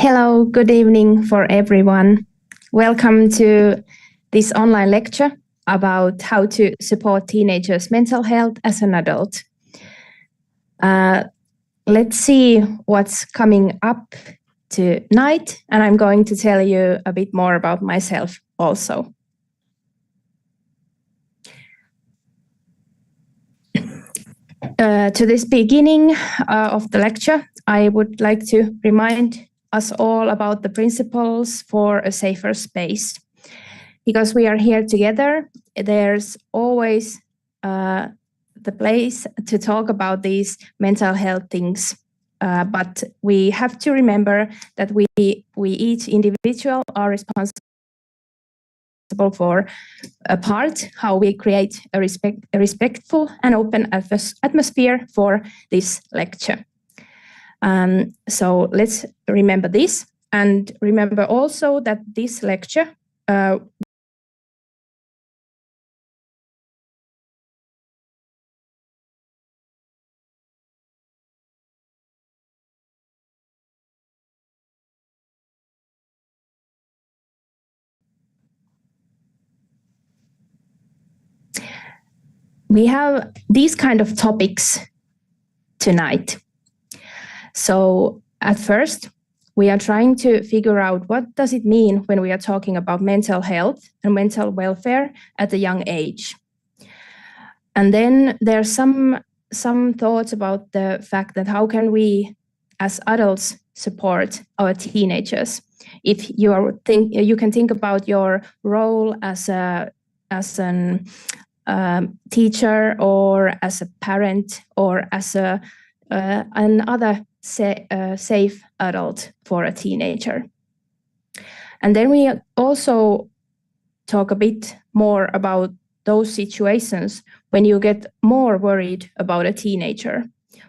Hello, good evening for everyone. Welcome to this online lecture about how to support teenagers' mental health as an adult. Let's see what's coming up tonight, and I'm going to tell you a bit more about myself also. To this beginning of the lecture, I would like to remind us all about the principles for a safer space. Because we are here together, there's always the place to talk about these mental health things. But we have to remember that we each individual are responsible for a part, how we create a respectful and open atmosphere for this lecture. So let's remember this, and remember also that this lecture we have these kind of topics tonight. So at first, we are trying to figure out what does it mean when we are talking about mental health and mental welfare at a young age. And then there's some thoughts about the fact that how can we as adults support our teenagers. If you can think about your role as an teacher or as a parent or as another safe adult for a teenager. And then we also talk a bit more about those situations when you get more worried about a teenager,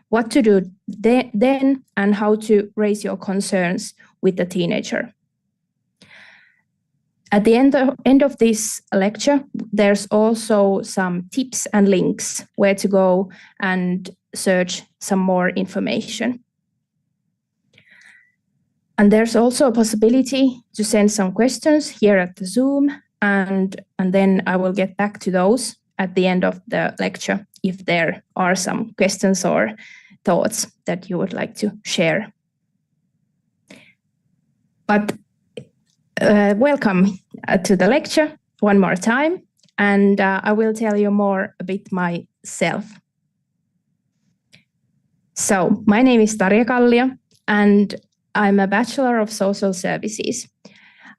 what to do then and how to raise your concerns with the teenager. At the end of this lecture, there's also some tips and links where to go and search some more information. And there's also a possibility to send some questions here at the Zoom, and then I will get back to those at the end of the lecture if there are some questions or thoughts that you would like to share. But welcome to the lecture one more time, and I will tell you more a bit myself. So, my name is Tarja Kallio, and I'm a Bachelor of Social Services.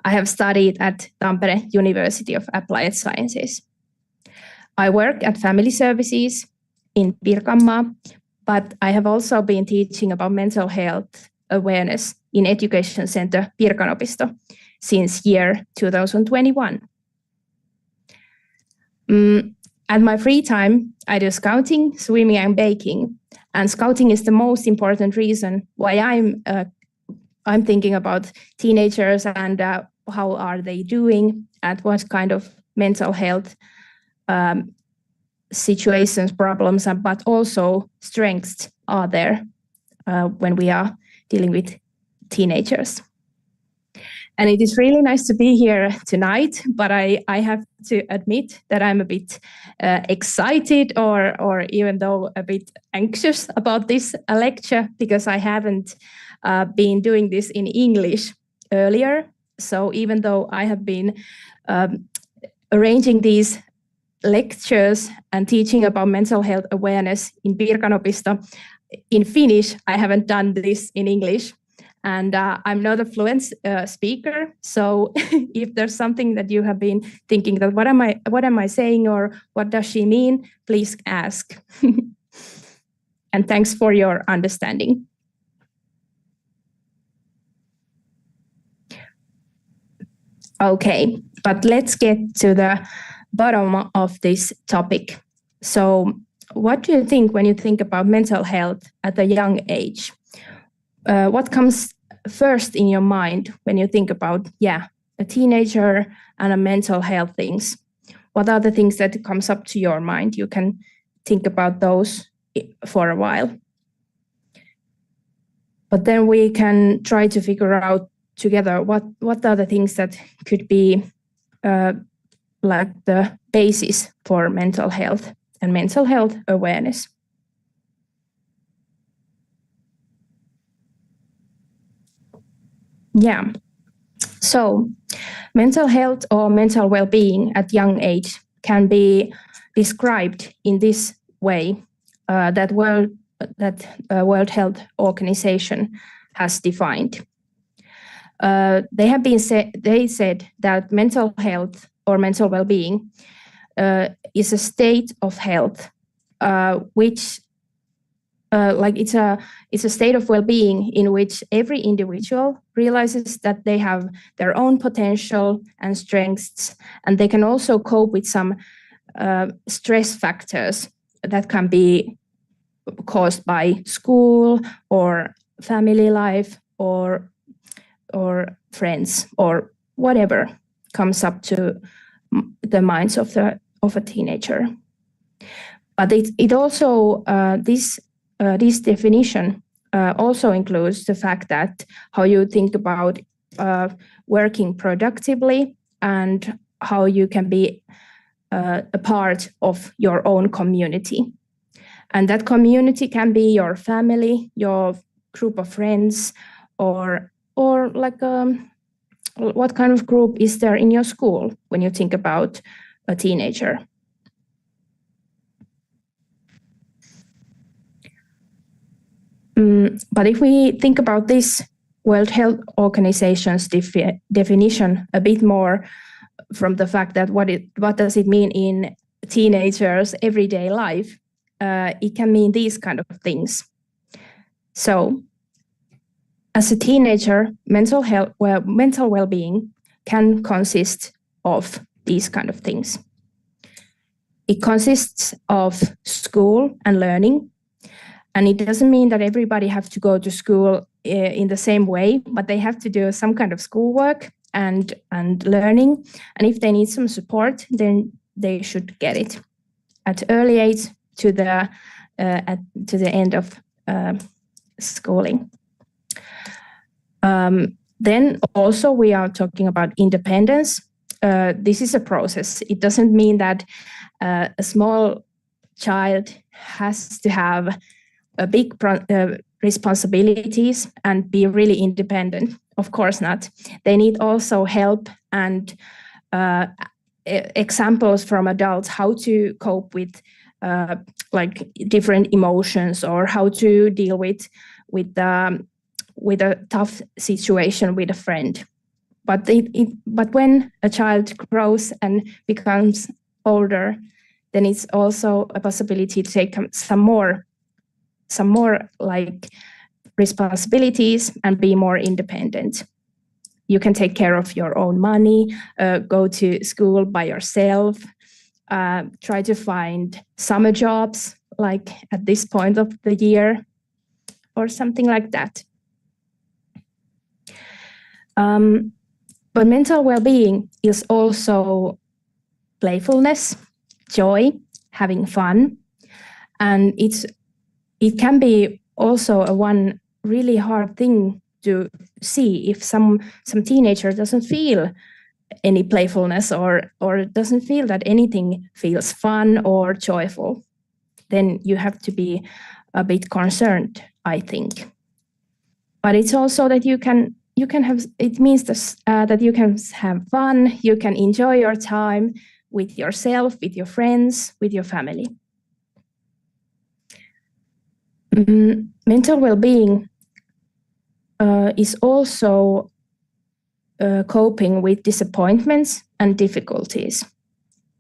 I have studied at Tampere University of Applied Sciences. I work at Family Services in Pirkanmaa, but I have also been teaching about mental health awareness in Education Centre Pirkan opisto since year 2021. At my free time, I do scouting, swimming, and baking. And scouting is the most important reason why I'm thinking about teenagers and how are they doing, and what kind of mental health situations, problems, but also strengths are there when we are dealing with teenagers. And it is really nice to be here tonight, but I have to admit that I'm a bit excited or even though a bit anxious about this lecture, because I haven't been doing this in English earlier. So even though I have been arranging these lectures and teaching about mental health awareness in Pirkan opisto in Finnish, I haven't done this in English. And I'm not a fluent speaker, so if there's something that you have been thinking that what am I saying or what does she mean, please ask. And thanks for your understanding. Okay, but let's get to the bottom of this topic. So, what do you think when you think about mental health at a young age? What comes first in your mind when you think about, a teenager and a mental health things? What are the things that comes up to your mind? You can think about those for a while. But then we can try to figure out together what are the things that could be like the basis for mental health and mental health awareness. Yeah. So mental health or mental well-being at young age can be described in this way that World Health Organization has defined. They said that mental health or mental well-being is a state of health, which it's a state of well-being in which every individual realizes that they have their own potential and strengths, and they can also cope with some stress factors that can be caused by school or family life or friends or whatever comes up to the minds of a teenager. But it also this definition also includes the fact that how you think about working productively and how you can be a part of your own community. And that community can be your family, your group of friends, or like what kind of group is there in your school when you think about a teenager? But if we think about this World Health Organization's definition a bit more from the fact that what does it mean in teenagers' everyday life, it can mean these kind of things. So, as a teenager, mental well-being can consist of these kind of things. It consists of school and learning. And it doesn't mean that everybody have to go to school in the same way, but they have to do some kind of schoolwork and learning. And if they need some support, then they should get it at early age to the end of schooling. Then also we are talking about independence. This is a process. It doesn't mean that a small child has to have a big responsibilities and be really independent. Of course not. They need also help and examples from adults how to cope with like different emotions or how to deal with a tough situation with a friend. But when a child grows and becomes older, then it's also a possibility to take some more like responsibilities and be more independent. You can take care of your own money, go to school by yourself, try to find summer jobs like at this point of the year or something like that. But mental well-being is also playfulness, joy, having fun, and it can be also one really hard thing to see if some teenager doesn't feel any playfulness or doesn't feel that anything feels fun or joyful. Then you have to be a bit concerned, I think. But it's also that you can have, it means that you can have fun, you can enjoy your time with yourself, with your friends, with your family. Mental well-being is also coping with disappointments and difficulties.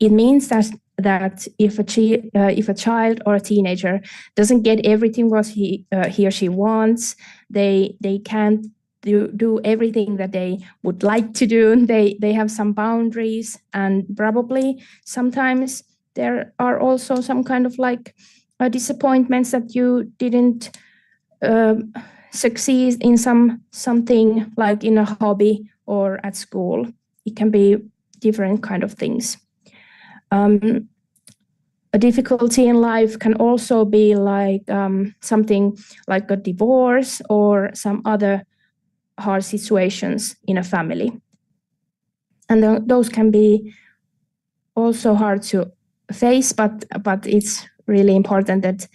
It means that if a child or a teenager doesn't get everything what he or she wants, they can't do everything that they would like to do. They have some boundaries, and probably sometimes there are also some kind of like disappointments that you didn't succeed in something like in a hobby or at school. It can be different kind of things. a difficulty in life can also be like something like a divorce or some other hard situations in a family. And those can be also hard to face, but it's really important that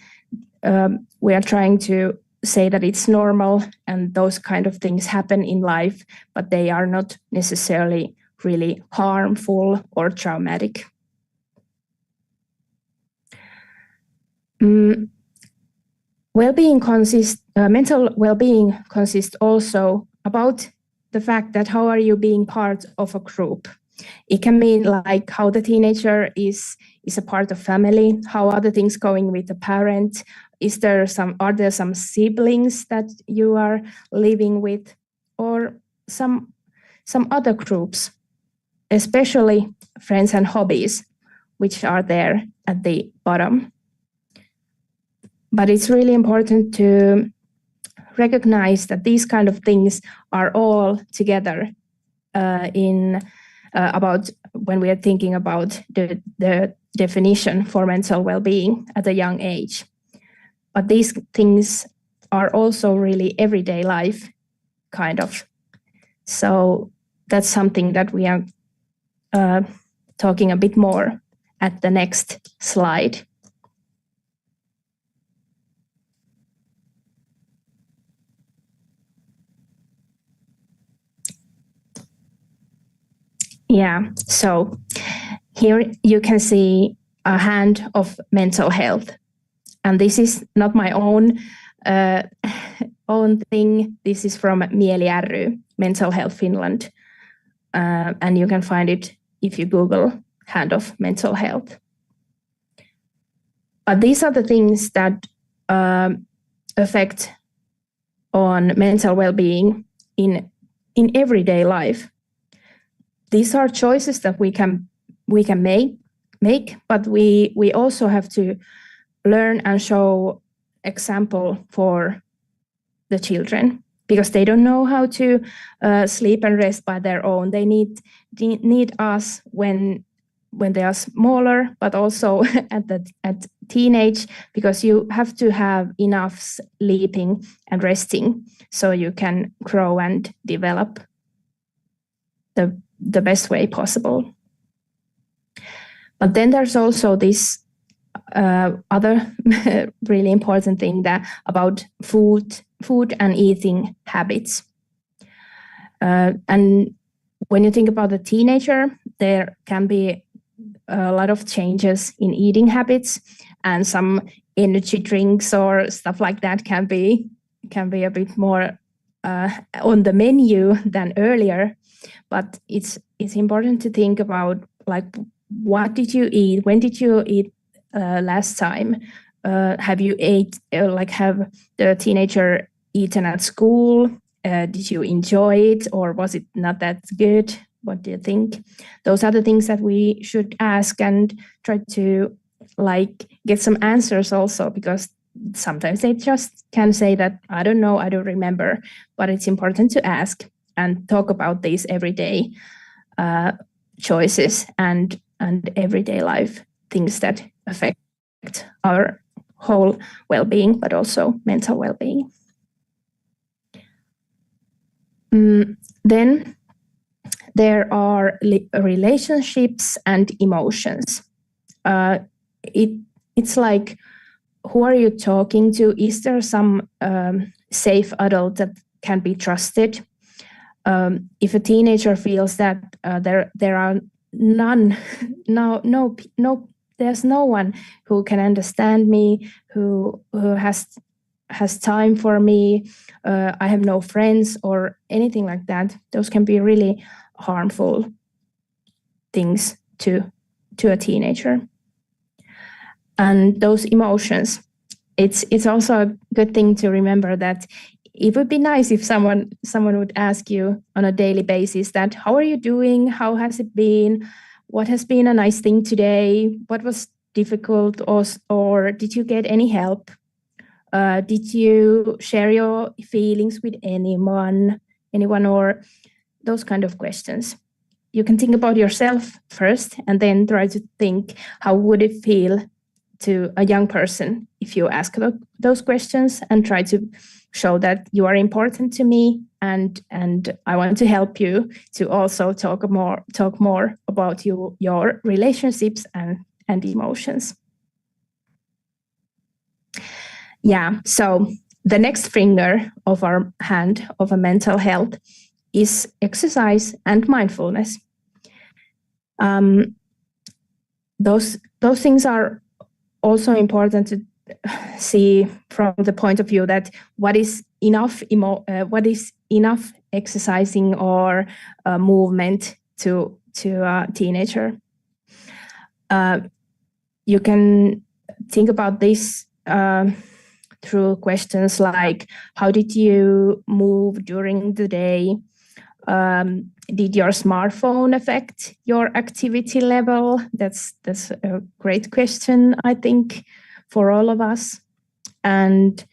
we are trying to say that it's normal and those kind of things happen in life, but they are not necessarily really harmful or traumatic. Mental well-being consists also about the fact that how are you being part of a group. It can mean like how the teenager is a part of family, how are the things going with the parent, are there some siblings that you are living with, or some other groups, especially friends and hobbies, which are there at the bottom. But it's really important to recognize that these kind of things are all together about when we are thinking about the definition for mental well-being at a young age. But these things are also really everyday life, kind of. So that's something that we are talking a bit more at the next slide. Yeah, so here you can see a hand of mental health. And this is not my own thing. This is from Mieli ry, Mental Health Finland. And you can find it if you Google hand of mental health. But these are the things that affect on mental well-being in everyday life. These are choices that we can make, but we also have to learn and show example for the children, because they don't know how to sleep and rest by their own. They need us when they are smaller, but also at teenage, because you have to have enough sleeping and resting so you can grow and develop the best way possible. But then there's also this other really important thing about food and eating habits. And when you think about a teenager, there can be a lot of changes in eating habits, and some energy drinks or stuff like that can be a bit more on the menu than earlier. But it's important to think about like, what did you eat? When did you eat last time? Have you have the teenager eaten at school? Did you enjoy it, or was it not that good? What do you think? Those are the things that we should ask and try to get some answers also, because sometimes they just can say that, I don't know, I don't remember. But it's important to ask and talk about these everyday choices and everyday life things that affect our whole well-being, but also mental well-being. Then there are relationships and emotions. It's like, who are you talking to? Is there some safe adult that can be trusted? If a teenager feels that there are there's no one who can understand me, who has time for me, I have no friends or anything like that, those can be really harmful things to a teenager. And those emotions, it's also a good thing to remember that it would be nice if someone would ask you on a daily basis that, how are you doing? How has it been? What has been a nice thing today? What was difficult, or did you get any help? Did you share your feelings with anyone, or those kind of questions? You can think about yourself first and then try to think, how would it feel to a young person if you ask those questions and try to show that you are important to me, and I want to help you to also talk more about your relationships and emotions. Yeah, so the next finger of our hand of a mental health is exercise and mindfulness. Those things are also important to see from the point of view that what is enough exercising or movement to a teenager. You can think about this through questions like, how did you move during the day? Did your smartphone affect your activity level? That's a great question, I think, for all of us. And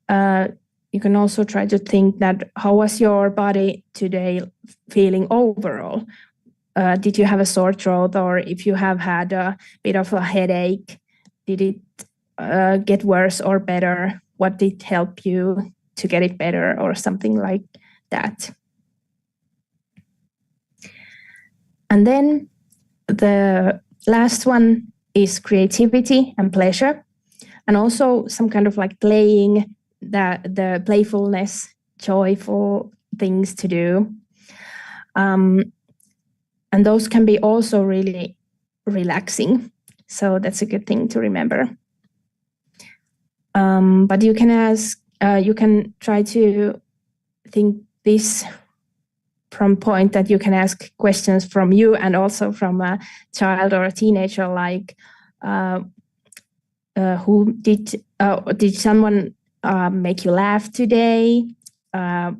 you can also try to think that, how was your body today feeling overall? Did you have a sore throat, or if you have had a bit of a headache, did it get worse or better? What did help you to get it better, or something like that? And then the last one is creativity and pleasure, and also some kind of like playing, the playfulness, joyful things to do. And those can be also really relaxing. So that's a good thing to remember. But you can try to think this from point that you can ask questions from you and also from a child or a teenager, like, did someone make you laugh today?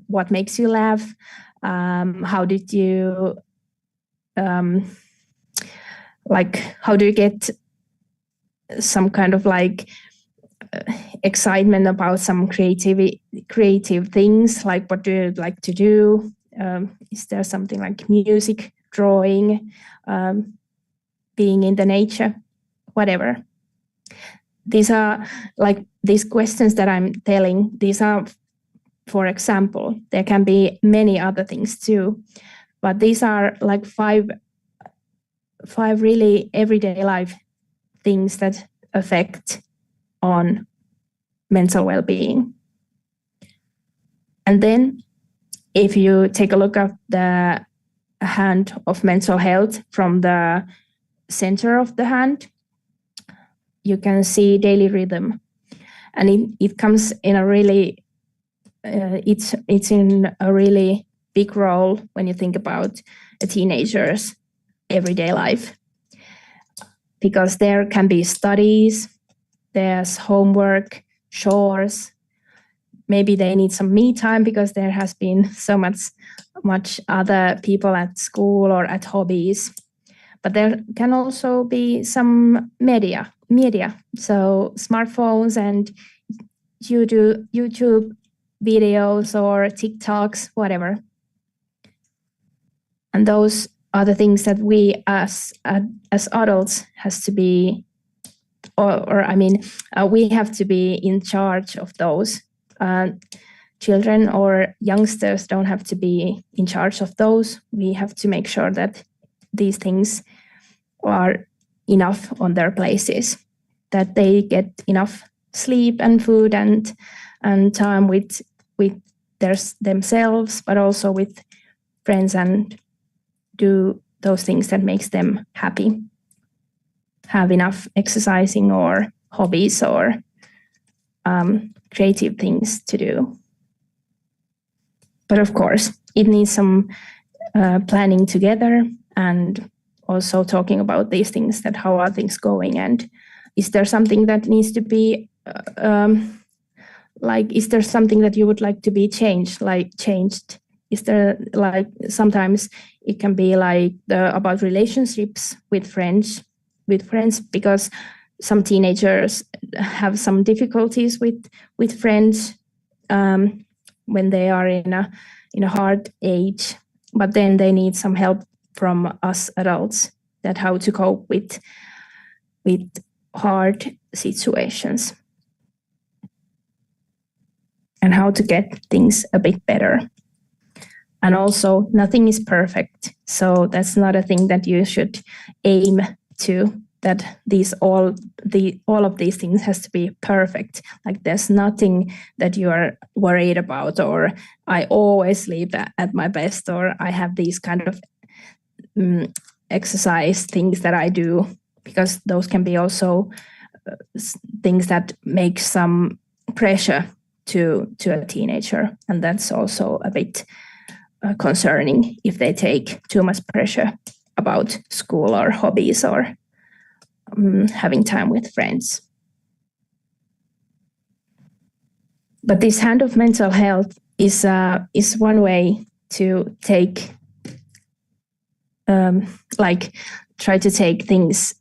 What makes you laugh? How did you how do you get some kind of like excitement about some creative things? Like, what do you like to do? Is there something like music, drawing, being in the nature, whatever? These are like these questions that I'm telling. These are, for example, there can be many other things too, but these are like five really everyday life things that affect on mental well-being. And then if you take a look at the hand of mental health from the center of the hand, you can see daily rhythm. And it comes in a really, it's in a really big role when you think about a teenager's everyday life. Because there can be studies, there's homework, chores. Maybe they need some me time because there has been so much other people at school or at hobbies. But there can also be some media. So smartphones and YouTube videos or TikToks, whatever. And those are the things that we as adults has to be, we have to be in charge of those. Children or youngsters don't have to be in charge of those. We have to make sure that these things are enough on their places, that they get enough sleep and food and time with themselves, but also with friends, and do those things that makes them happy. Have enough exercising or hobbies or creative things to do. But of course, it needs some planning together, and also talking about these things, that how are things going, and is there something that needs to be is there something that you would like to be changed? Is there, like, sometimes it can be like about relationships with friends, because some teenagers have some difficulties with friends when they are in a hard age, but then they need some help from us adults, that how to cope with hard situations and how to get things a bit better. And also, nothing is perfect, so that's not a thing that you should aim to, that all of these things has to be perfect. Like, there's nothing that you are worried about, or I always sleep at my best, or I have these kind of exercise things that I do, because those can be also things that make some pressure to a teenager, and that's also a bit concerning if they take too much pressure about school or hobbies or having time with friends. But this hand of mental health is one way to take, try to take things,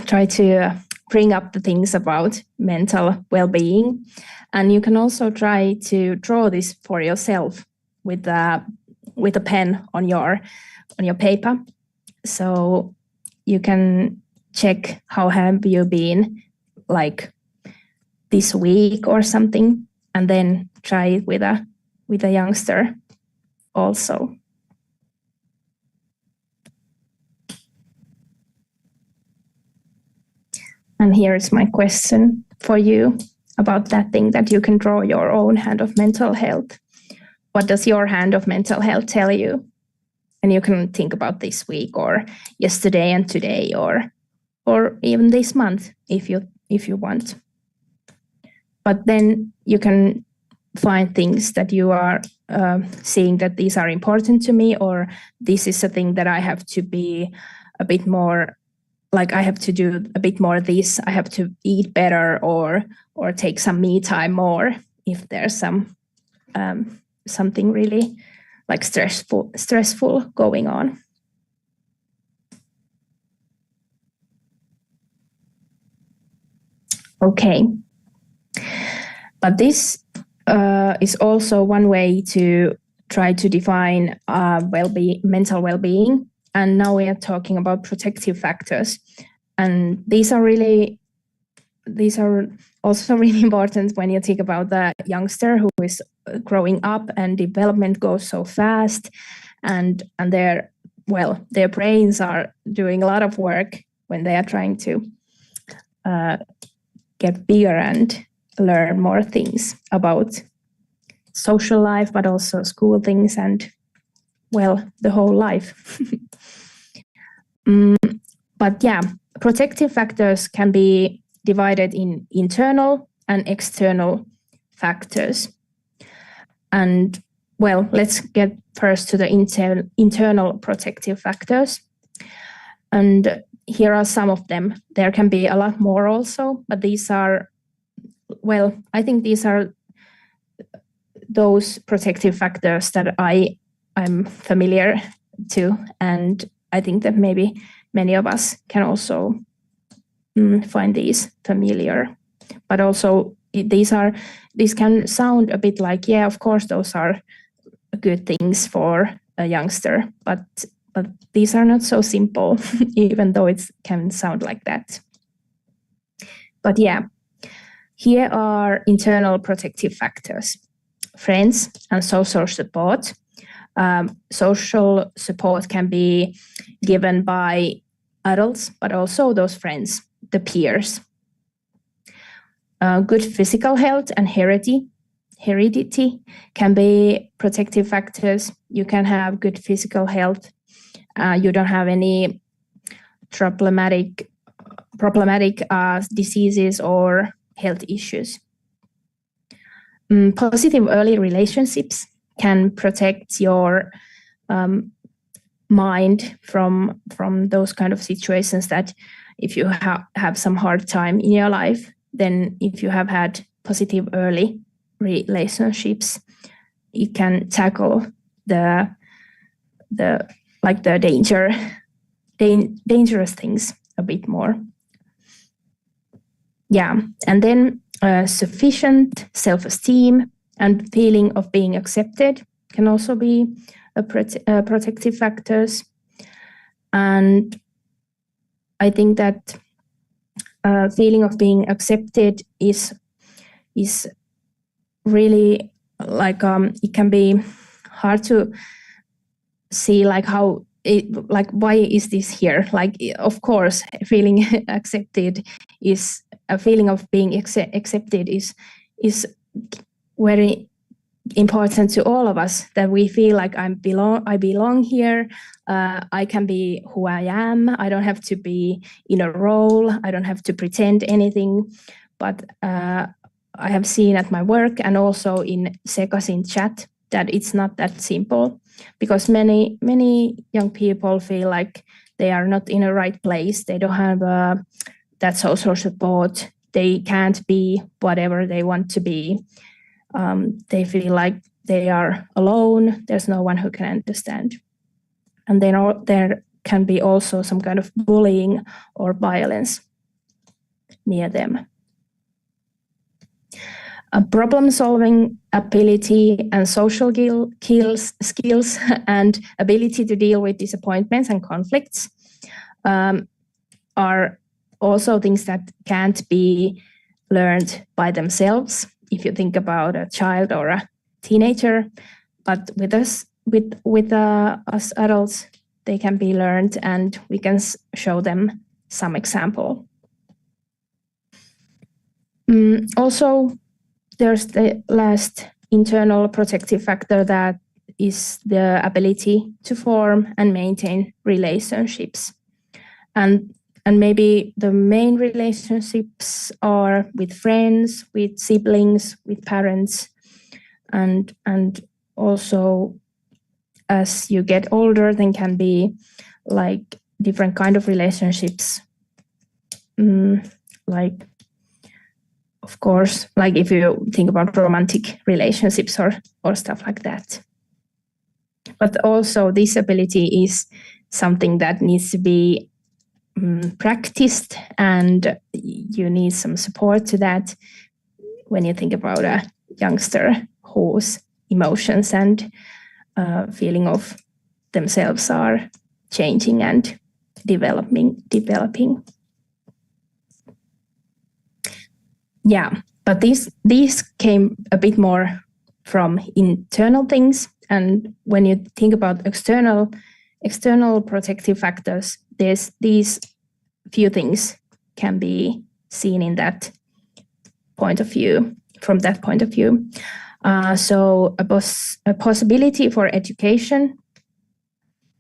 try to bring up the things about mental well-being. And you can also try to draw this for yourself with a pen on your paper. So you can check how have you been like this week or something, and then try it with a youngster also. And here is my question for you about that thing that you can draw your own hand of mental health. What does your hand of mental health tell you? And you can think about this week or yesterday and today, or even this month if you want. But then you can find things that you are seeing that these are important to me, or this is a thing that I have to be a bit more, like I have to do a bit more of this, I have to eat better, or take some me time more if there's something really like stressful going on. Okay. But this is also one way to try to define mental well-being. And now we are talking about protective factors. And these are also really important when you think about the youngster who is growing up and development goes so fast, and their brains are doing a lot of work when they are trying to get bigger and learn more things about social life, but also school things and, the whole life. But yeah, protective factors can be divided in internal and external factors. And let's get first to the internal protective factors. And here are some of them. There can be a lot more also, but these are, I think these are those protective factors that I'm familiar to, and I think that maybe many of us can also find these familiar. But also these can sound a bit like, yeah, of course those are good things for a youngster, but these are not so simple, even though it can sound like that. But yeah, here are internal protective factors: friends and social support. Social support can be given by adults, but also those friends, the peers. Good physical health and heredity can be protective factors. You can have good physical health. You don't have any problematic diseases or health issues. Positive early relationships can protect your mind from those kind of situations that if you have some hard time in your life, then if you have had positive early relationships, it can tackle the dangerous things a bit more. Yeah, and then sufficient self-esteem and feeling of being accepted can also be protective factors. And I think that feeling of being accepted is really like it can be hard to see like how it, like why is this here? Like of course, feeling accepted is a feeling of being accepted is very important to all of us, that we feel like I belong here. I can be who I am. I don't have to be in a role. I don't have to pretend anything. But I have seen at my work and also in Sekasin chat that it's not that simple, because many young people feel like they are not in the right place. They don't have that social support. They can't be whatever they want to be. They feel like they are alone. There's no one who can understand. And then there can be also some kind of bullying or violence near them. A problem-solving ability and social skills and ability to deal with disappointments and conflicts are also things that can't be learned by themselves, if you think about a child or a teenager. But with us adults, they can be learned, and we can show them some example. Also, there's the last internal protective factor, that is the ability to form and maintain relationships. And maybe the main relationships are with friends, with siblings, with parents, and also as you get older, then can be like different kind of relationships. Like, of course, like if you think about romantic relationships or stuff like that. But also this ability is something that needs to be practiced, and you need some support to that when you think about a youngster whose emotions and feeling of themselves are changing and developing. Yeah, but these came a bit more from internal things, and when you think about external protective factors, there's these few things can be seen in that point of view, from that point of view. So a possibility for education,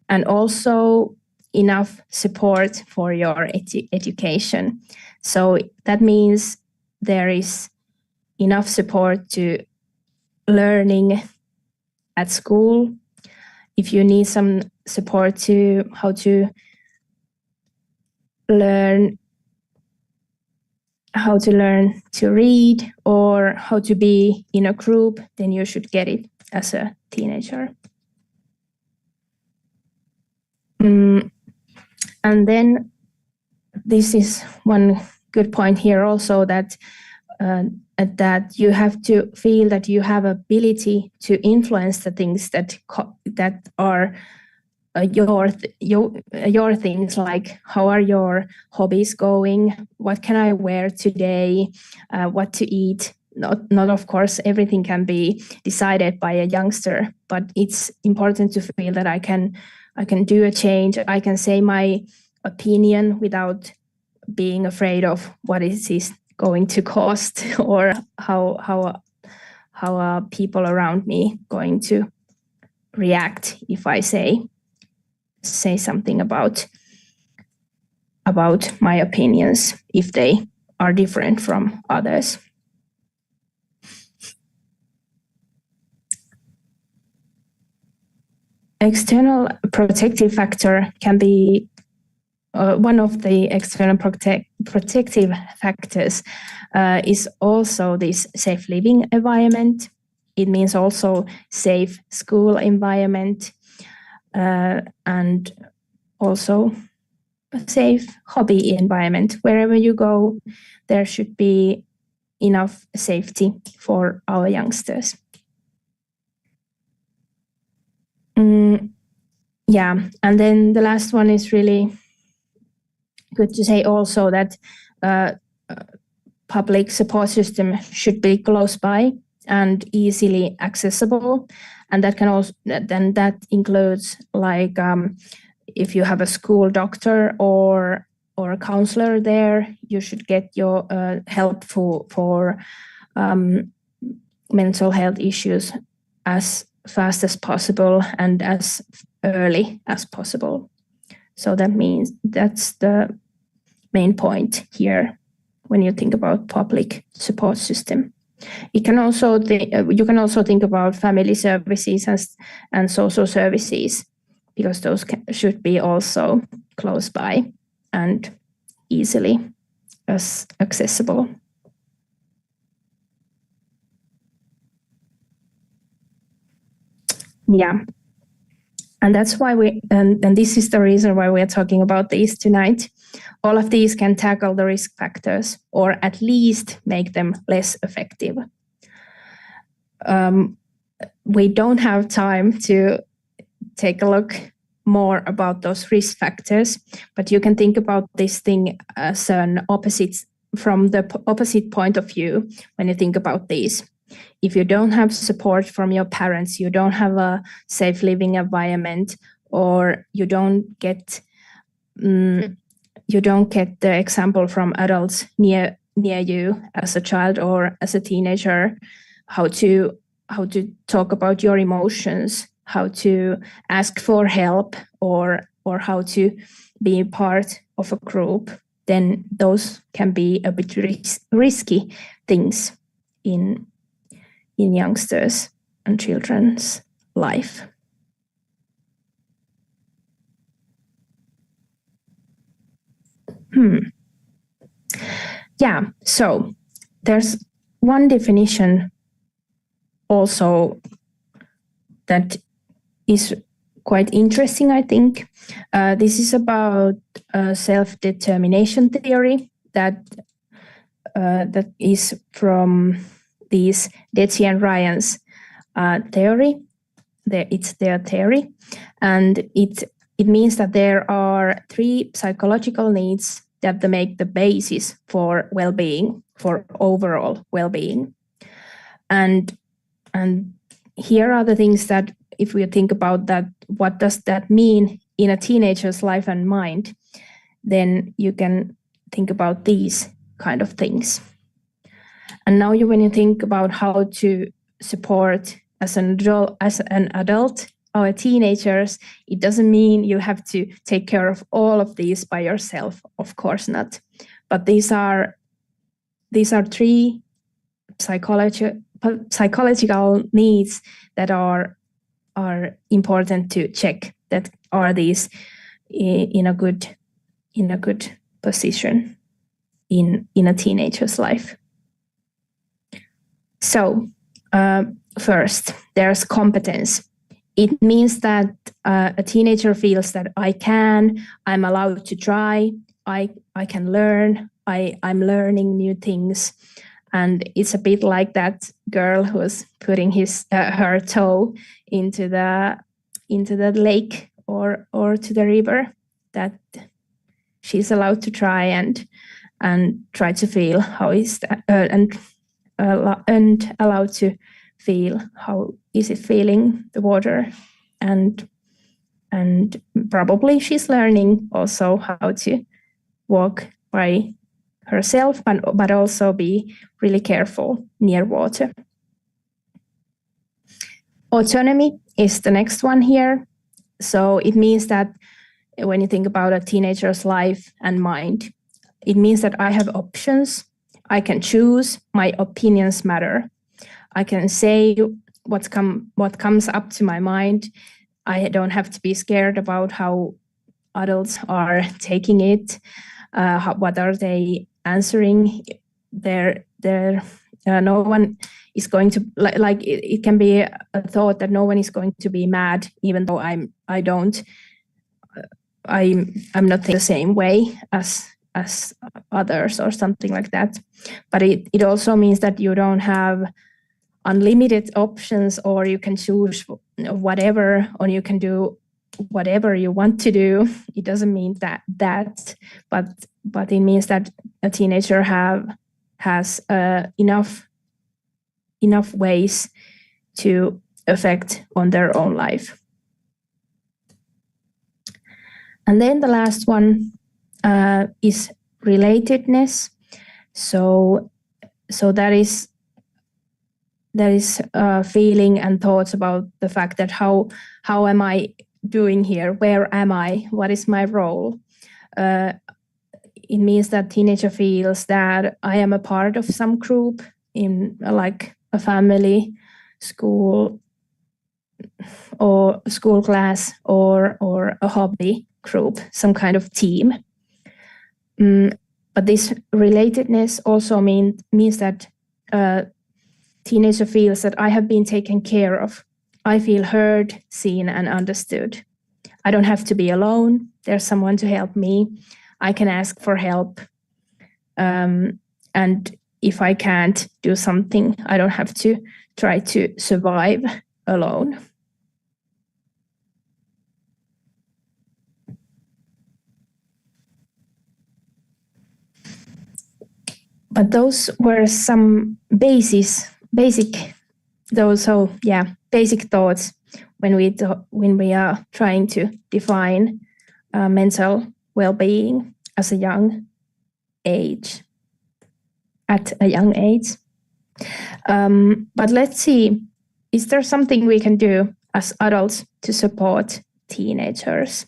and also enough support for your education. So that means there is enough support to learning at school. If you need some support to how to learn to read or how to be in a group, then you should get it as a teenager. And then this is one good point here also, that you have to feel that you have ability to influence the things that are your things, like how are your hobbies going, what can I wear today, what to eat. Not of course everything can be decided by a youngster, but it's important to feel that I can do a change. I can say my opinion without being afraid of what it is going to cost, or how are people around me going to react if I say something about my opinions, if they are different from others. External protective factor can be one of the external protective factors is also this safe living environment. It means also safe school environment, and also a safe hobby environment. Wherever you go, there should be enough safety for our youngsters. Yeah, and then the last one is really good to say also, that public support system should be close by and easily accessible, and that includes like if you have a school doctor or a counselor there, you should get your help for mental health issues as fast as possible and as early as possible. So that means that's the main point here when you think about public support system. You can also think about family services and social services, because those should be also close by and easily accessible. Yeah. And that's why and this is the reason why we are talking about these tonight. All of these can tackle the risk factors, or at least make them less effective. We don't have time to take a look more about those risk factors, but you can think about this thing as from the opposite point of view when you think about these. If you don't have support from your parents, you don't have a safe living environment, or you don't get the example from adults near you as a child or as a teenager, how to talk about your emotions, how to ask for help, or how to be part of a group, then those can be a bit risky things in youngsters and children's life. Yeah, so there's one definition also that is quite interesting, I think. This is about self-determination theory that is from these Deci and Ryan's theory. It's their theory, and it means that there are 3 psychological needs that make the basis for well-being, for overall well-being. And here are the things that, if we think about that, what does that mean in a teenager's life and mind, then you can think about these kind of things. And now when you think about how to support as an adult our teenagers, it doesn't mean you have to take care of all of these by yourself, of course not. But these are 3 psychological needs that are important to check, that are these in a good position in a teenager's life. So first, there's competence. It means that a teenager feels that I'm allowed to try, I can learn, I'm learning new things. And it's a bit like that girl who was putting her toe into the lake or to the river, that she's allowed to try and try to feel how is that, and allowed to feel how is it feeling the water, and probably she's learning also how to walk by herself, but also be really careful near water. Autonomy is the next one here. So it means that when you think about a teenager's life and mind, it means that I have options, I can choose, my opinions matter. I can say what comes up to my mind. I don't have to be scared about how adults are taking it. What are they answering? No one is going to like. It can be a thought that no one is going to be mad, even though I'm not thinking the same way as others or something like that. But it also means that you don't have unlimited options, or you can choose whatever, or you can do whatever you want to do. It doesn't mean that, but but it means that a teenager has enough ways to affect on their own life. And then the last one is relatedness. So that is feeling and thoughts about the fact that how am I doing here? Where am I? What is my role? It means that teenager feels that I am a part of some group in like a family, school, or school class, or a hobby group, some kind of team. But this relatedness also means that teenager feels that I have been taken care of. I feel heard, seen, and understood. I don't have to be alone. There's someone to help me. I can ask for help. And if I can't do something, I don't have to try to survive alone. But those were some basic thoughts when we are trying to define mental well-being at a young age. But let's see, is there something we can do as adults to support teenagers?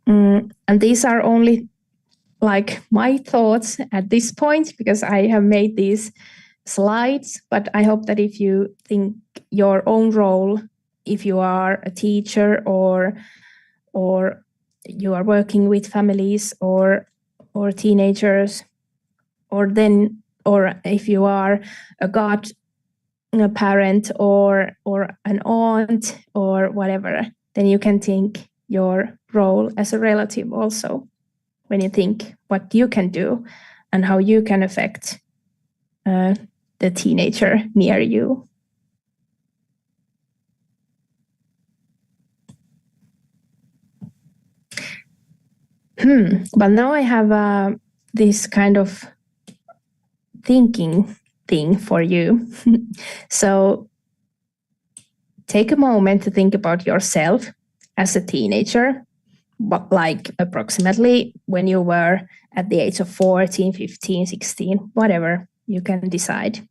And these are only like my thoughts at this point, because I have made these slides, but I hope that if you think your own role, if you are a teacher or you are working with families or teenagers, or if you are a parent or an aunt or whatever, then you can think your role as a relative also, when you think what you can do and how you can affect the teenager near you. But now I have this kind of thinking thing for you. So take a moment to think about yourself as a teenager, but like approximately when you were at the age of 14, 15, 16, whatever, you can decide.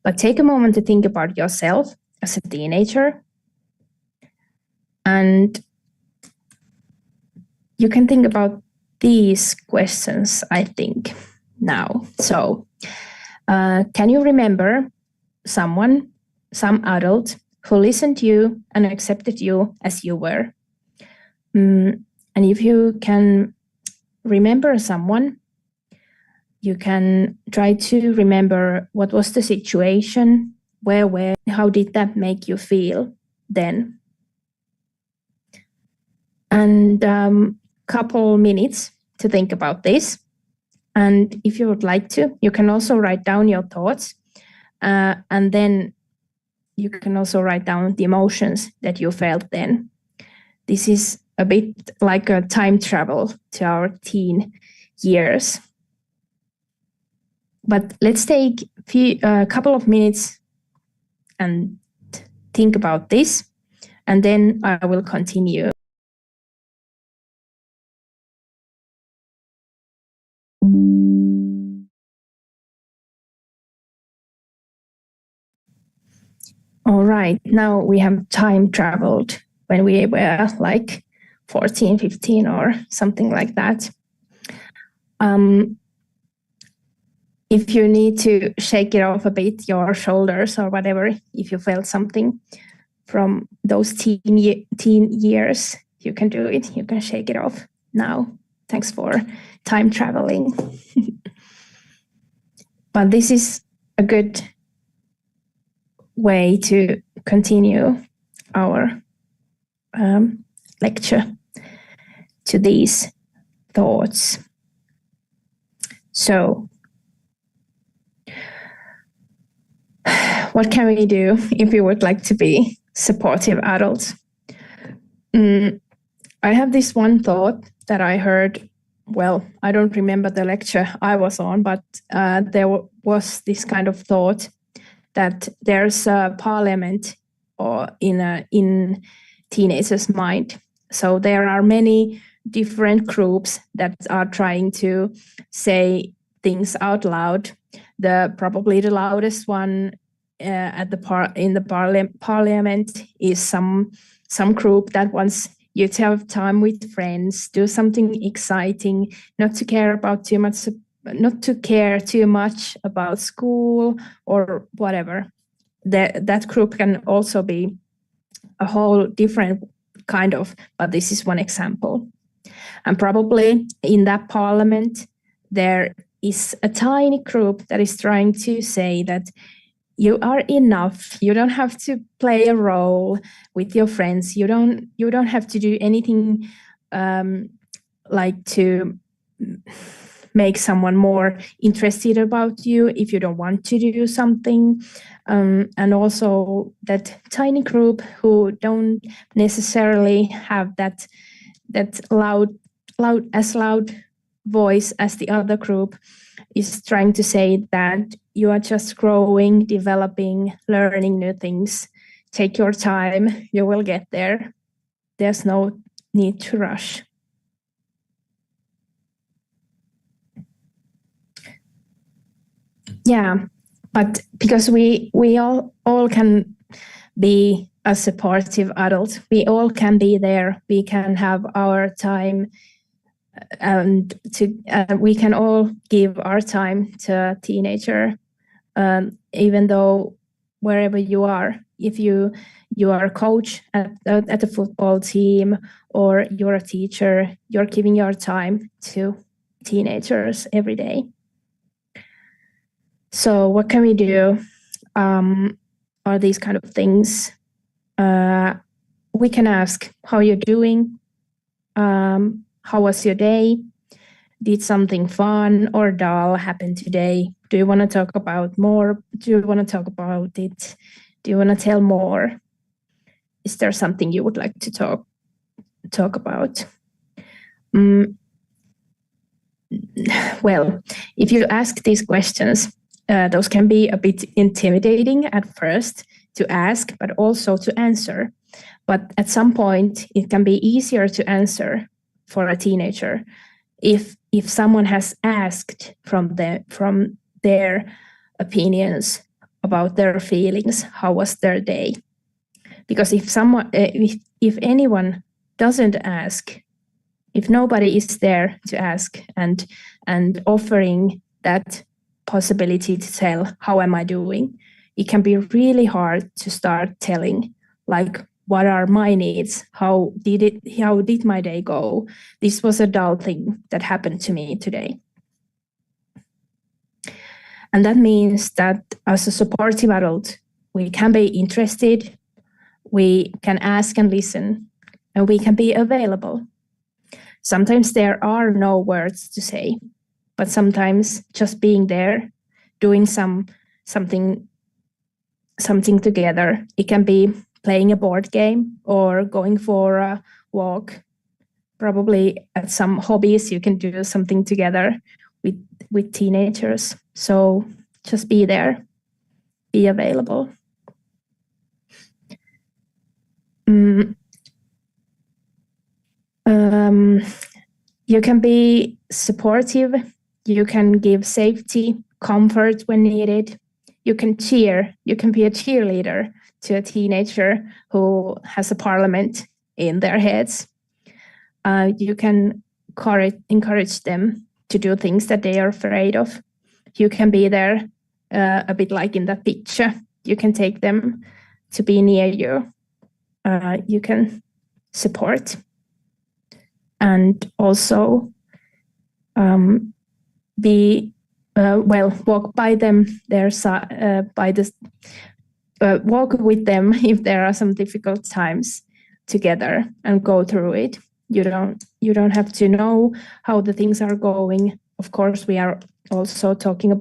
But take a moment to think about yourself as a teenager. And you can think about these questions, I think, now. So, can you remember some adult who listened to you and accepted you as you were? And if you can remember someone, you can try to remember what was the situation, how did that make you feel then? And couple minutes to think about this. And if you would like to, you can also write down your thoughts. And then you can also write down the emotions that you felt then. This is a bit like a time travel to our teen years. But let's take a couple of minutes and think about this, and then I will continue. All right, now we have time traveled when we were like 14, 15 or something like that. If you need to shake it off a bit, your shoulders or whatever, if you felt something from those teen years, you can do it. You can shake it off now. Thanks for time traveling. But this is a good way to continue our lecture to these thoughts. So, what can we do if we would like to be supportive adults? I have this one thought that I heard well, I don't remember the lecture I was on, but there was this kind of thought that there's a parliament or in teenagers' mind. So there are many different groups that are trying to say things out loud. Probably the loudest one in the parliament is some group that wants you to have time with friends, do something exciting, not to care too much about school or whatever. That group can also be a whole different kind of, but this is one example. And probably in that parliament, there is a tiny group that is trying to say that you are enough. You don't have to play a role with your friends. You don't have to do anything like to make someone more interested about you if you don't want to do something. And also that tiny group who don't necessarily have that loud voice as the other group is trying to say that you are just growing, developing, learning new things. Take your time, you will get there. There's no need to rush. Yeah, but because we all can be a supportive adult, we all can be there, we can have our time, and we can all give our time to a teenager, even though wherever you are, if you are a coach at a football team or you're a teacher, you're giving your time to teenagers every day. So what can we do? Are these kind of things? We can ask, how you're doing? How was your day? Did something fun or dull happen today? Do you want to talk about more? Do you want to talk about it? Do you want to tell more? Is there something you would like to talk about? Well, if you ask these questions, those can be a bit intimidating at first to ask, but also to answer. But at some point, it can be easier to answer for a teenager if someone has asked from their opinions about their feelings, how was their day? Because if anyone doesn't ask, if nobody is there to ask and offering that possibility to tell, how am I doing? It can be really hard to start telling, like, what are my needs? How did my day go? This was a dull thing that happened to me today. And that means that as a supportive adult, we can be interested, we can ask and listen, and we can be available. Sometimes there are no words to say, but sometimes just being there, doing something together. It can be playing a board game or going for a walk. Probably at some hobbies you can do something together with teenagers. So just be there, be available. You can be supportive, you can give safety, comfort when needed. You can cheer, you can be a cheerleader to a teenager who has a parliament in their heads. You can encourage them to do things that they are afraid of. You can be there a bit like in that picture. You can take them to be near you. You can support. And also walk by them. Walk with them if there are some difficult times together and go through it. You don't have to know how the things are going. Of course, we are also talking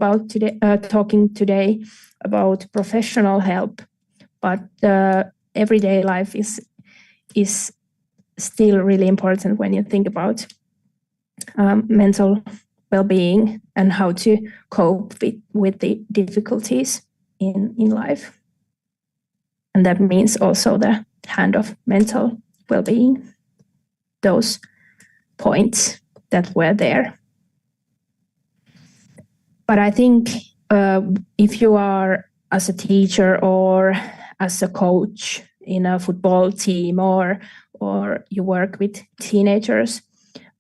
today about professional help, but everyday life is still really important when you think about mental well-being and how to cope with the difficulties in life. And that means also the hand of mental well-being, those points that were there. But I think if you are as a teacher or as a coach in a football team, or you work with teenagers,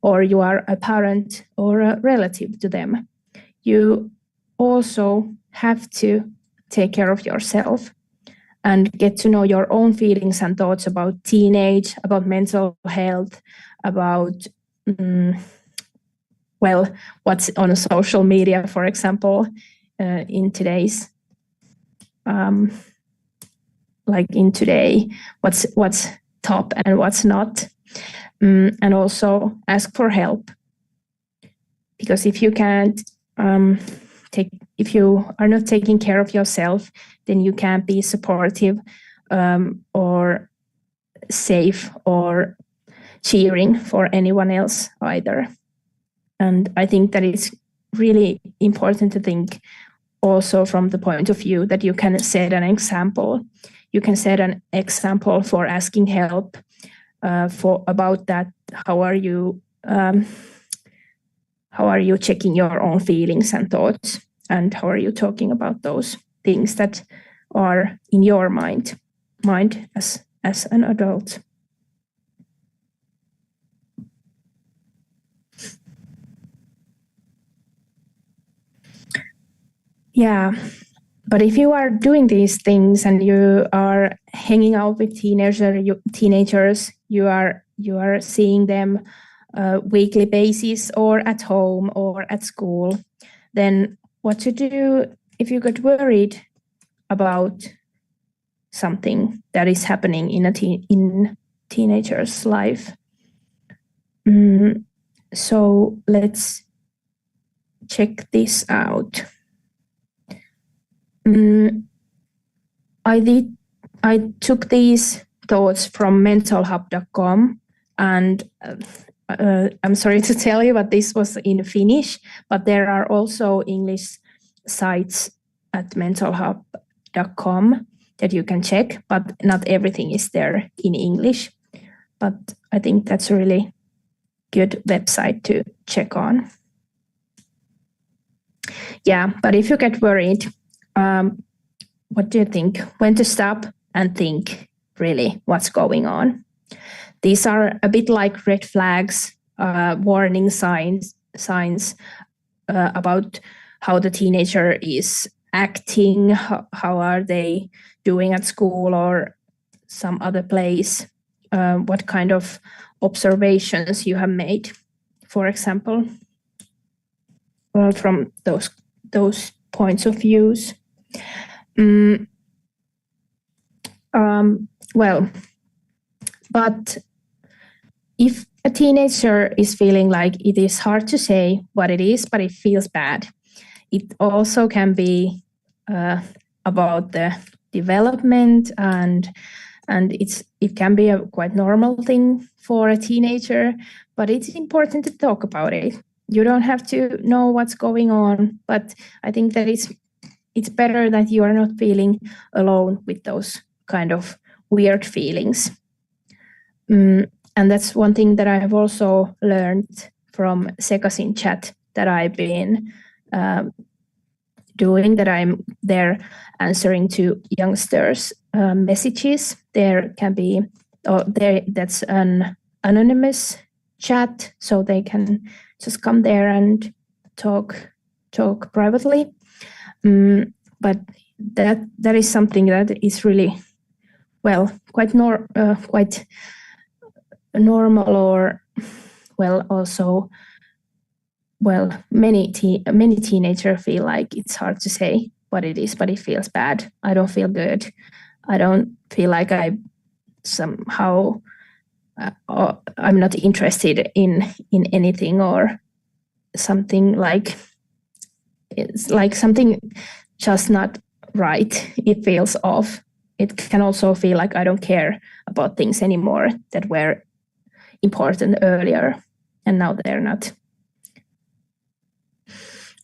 or you are a parent or a relative to them, you also have to take care of yourself and get to know your own feelings and thoughts about teenage, about mental health, about what's on social media, for example, in today's in today, what's top and what's not, and also ask for help, because if you can't if you are not taking care of yourself, then you can't be supportive or safe or cheering for anyone else either. And I think that it's really important to think also from the point of view that you can set an example. You can set an example for asking help for about that. How are you checking your own feelings and thoughts, and how are you talking about those things that are in your mind as an adult? Yeah, but if you are doing these things and you are hanging out with teenagers, you are seeing them weekly basis or at home or at school, then what to do if you get worried about something that is happening in in teenager's life? So let's check this out. I took these thoughts from meantal.com, and I'm sorry to tell you, but this was in Finnish, but there are also English sites at meantal.com that you can check, but not everything is there in English. But I think that's a really good website to check on. Yeah, but if you get worried, what do you think? When to stop and think really what's going on? These are a bit like red flags, warning signs about how the teenager is acting, how are they doing at school or some other place, what kind of observations you have made, for example, from those points of views. But if a teenager is feeling like it is hard to say what it is, but it feels bad, it also can be about the development, and it can be a quite normal thing for a teenager, but it's important to talk about it. You don't have to know what's going on, but I think that it's better that you are not feeling alone with those kind of weird feelings. And that's one thing that I have also learned from Sekasin chat that I've been doing, that I'm there answering to youngsters' messages. There can be, that's an anonymous chat, so they can just come there and talk privately. But that is something that is really quite normal, or also many teenagers feel like it's hard to say what it is, but it feels bad. I don't feel good. I don't feel like I somehow I'm not interested in anything, or something like it's like something just not right. It feels off. It can also feel like I don't care about things anymore that were important earlier, and now they're not.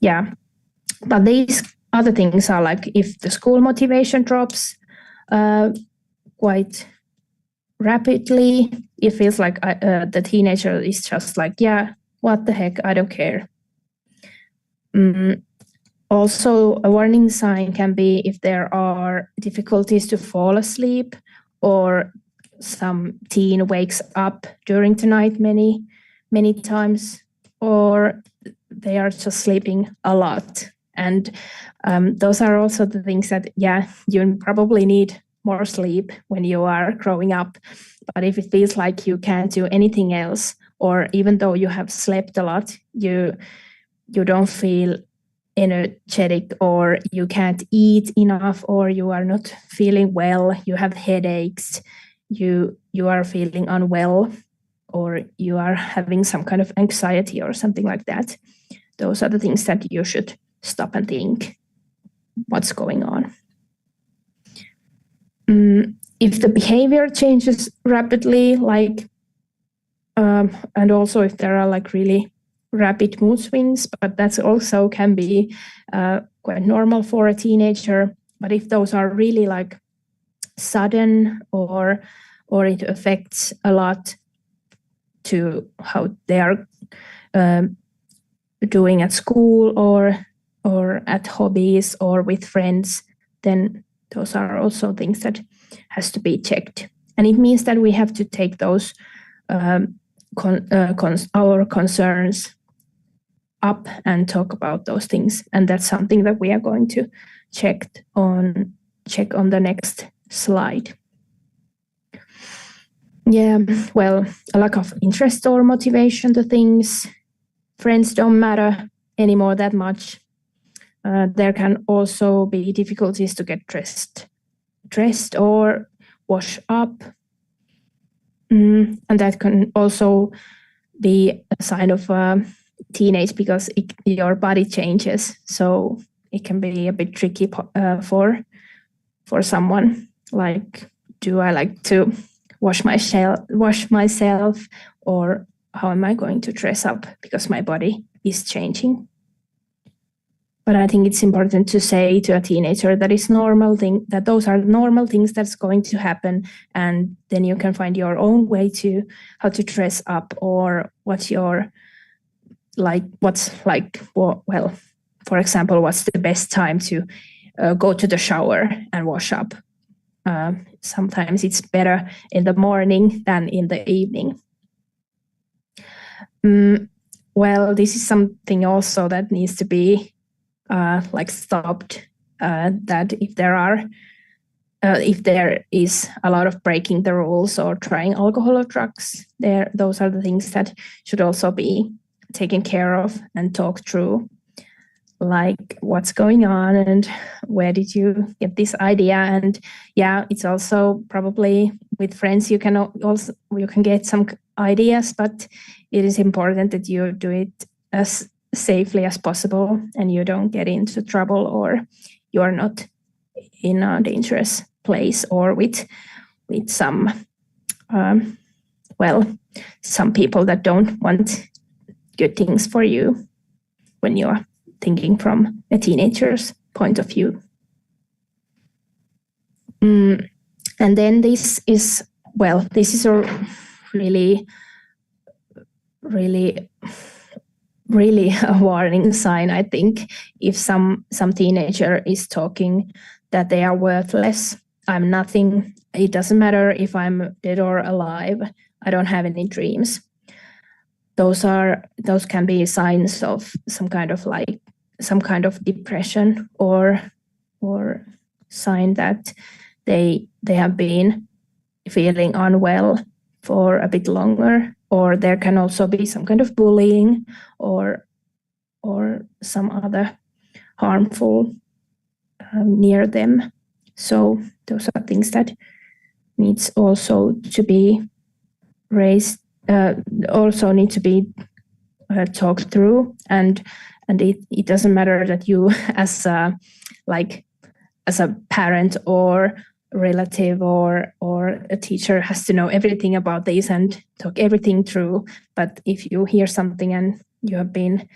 yeah. But these other things are like if the school motivation drops quite rapidly, it feels like the teenager is just like, yeah, what the heck, I don't care. Also, a warning sign can be if there are difficulties to fall asleep, or some teen wakes up during the night many times, or they are just sleeping a lot. And those are also the things that, yeah, you probably need more sleep when you are growing up. But if it feels like you can't do anything else, or even though you have slept a lot, you don't feel energetic, or you can't eat enough, or you are not feeling well, you have headaches, you are feeling unwell, or you are having some kind of anxiety or something like that. Those are the things that you should stop and think what's going on. If the behavior changes rapidly, like and also if there are like really rapid mood swings, but that's also can be quite normal for a teenager. But if those are really like sudden, or it affects a lot to how they are doing at school, or at hobbies, or with friends, then those are also things that has to be checked. And it means that we have to take those our concerns up and talk about those things. And that's something that we are going to check on the next slide. Yeah, well, a lack of interest or motivation to things. Friends don't matter anymore that much. There can also be difficulties to get dressed or wash up. And that can also be a sign of teenage, because your body changes. So it can be a bit tricky for someone. Like, do I like to wash myself, or how am I going to dress up because my body is changing? But I think it's important to say to a teenager that it's normal thing, that those are normal things that's going to happen, and then you can find your own way to how to dress up, or well, for example, what's the best time to go to the shower and wash up. Sometimes it's better in the morning than in the evening. Well, this is something also that needs to be stopped. That if there is a lot of breaking the rules or trying alcohol or drugs, those are the things that should also be taken care of and talked through. Like, what's going on and where did you get this idea? And yeah, it's also probably with friends you can get some ideas, but it is important that you do it as safely as possible and you don't get into trouble, or you are not in a dangerous place, or with some some people that don't want good things for you when you are thinking from a teenager's point of view. And then this is a really a warning sign, I think, if some teenager is talking that they are worthless. I'm nothing. It doesn't matter if I'm dead or alive. I don't have any dreams. Those can be signs of some kind of depression, or sign that they have been feeling unwell for a bit longer. Or there can also be some kind of bullying or some other harmful near them. So those are things that needs also to be raised, also need to be talked through. And it doesn't matter that you as a parent or relative or a teacher has to know everything about this and talk everything through. But if you hear something and you have been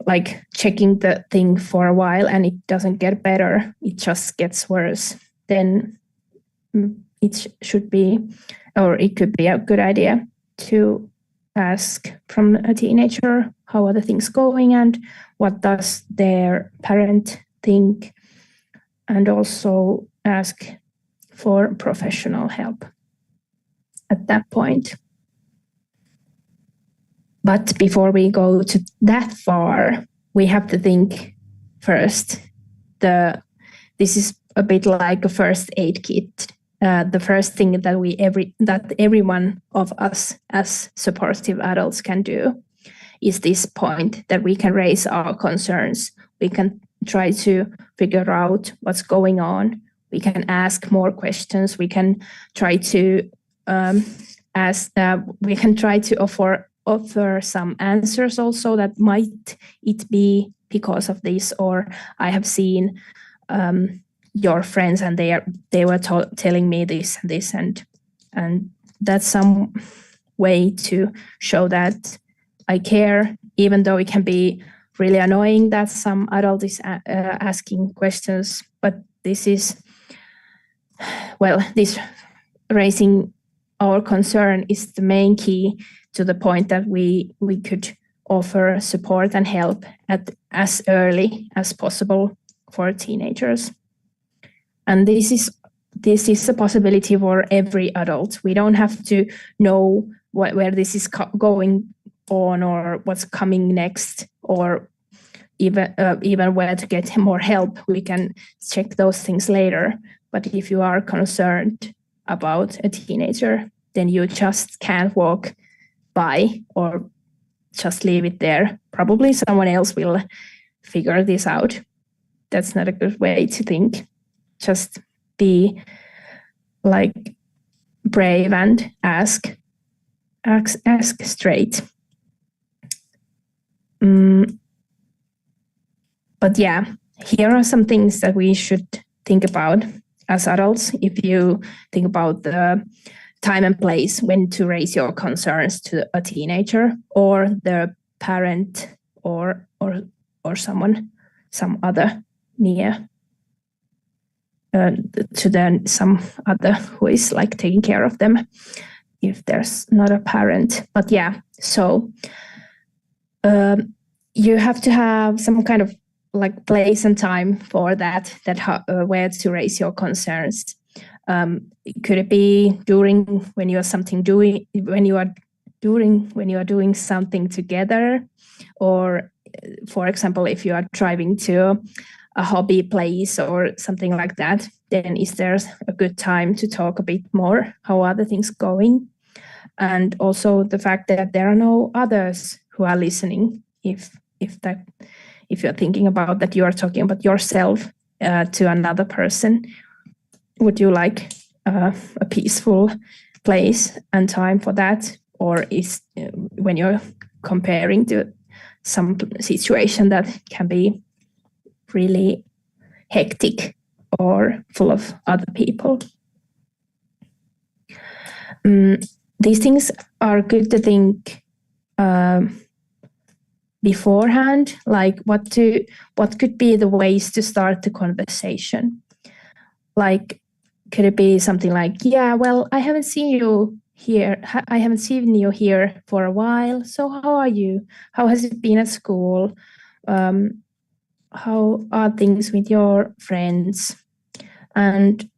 like checking the thing for a while and it doesn't get better, it just gets worse, then it should be, or it could be a good idea to ask from a teenager how are the things going and what does their parent think, and also ask for professional help at that point. But before we go to that far, we have to think first. This is a bit like a first aid kit. The first thing that every one of us as supportive adults can do is this point that we can raise our concerns. We can try to figure out what's going on. We can ask more questions. We can try to we can try to offer some answers also, that might it be because of this, or I have seen your friends and they were telling me this and this, and that's some way to show that I care, even though it can be really annoying that some adult is asking questions. But this raising our concern is the main key to the point that we could offer support and help at as early as possible for teenagers. And this is a possibility for every adult. We don't have to know where this is going on or what's coming next, or even where to get more help. We can check those things later. But if you are concerned about a teenager, then you just can't walk by or just leave it there. Probably someone else will figure this out. That's not a good way to think. Just be like brave and ask straight. But yeah, here are some things that we should think about as adults. If you think about the time and place when to raise your concerns to a teenager or the parent or some other near to then some other who is like taking care of them if there's not a parent. But yeah, so you have to have some kind of like place and time for that where to raise your concerns. Could it be during when you are doing something together, or for example, if you are driving to a hobby place or something like that, then is there a good time to talk a bit more? How are the things going? And also the fact that there are no others who are listening. If you're thinking about that, you are talking about yourself to another person. Would you like a peaceful place and time for that? Or is when you're comparing to some situation that can be really hectic or full of other people? These things are good to think beforehand, like what could be the ways to start the conversation. Like, could it be something like, yeah, well, I haven't seen you here for a while. So how are you? How has it been at school? How are things with your friends? And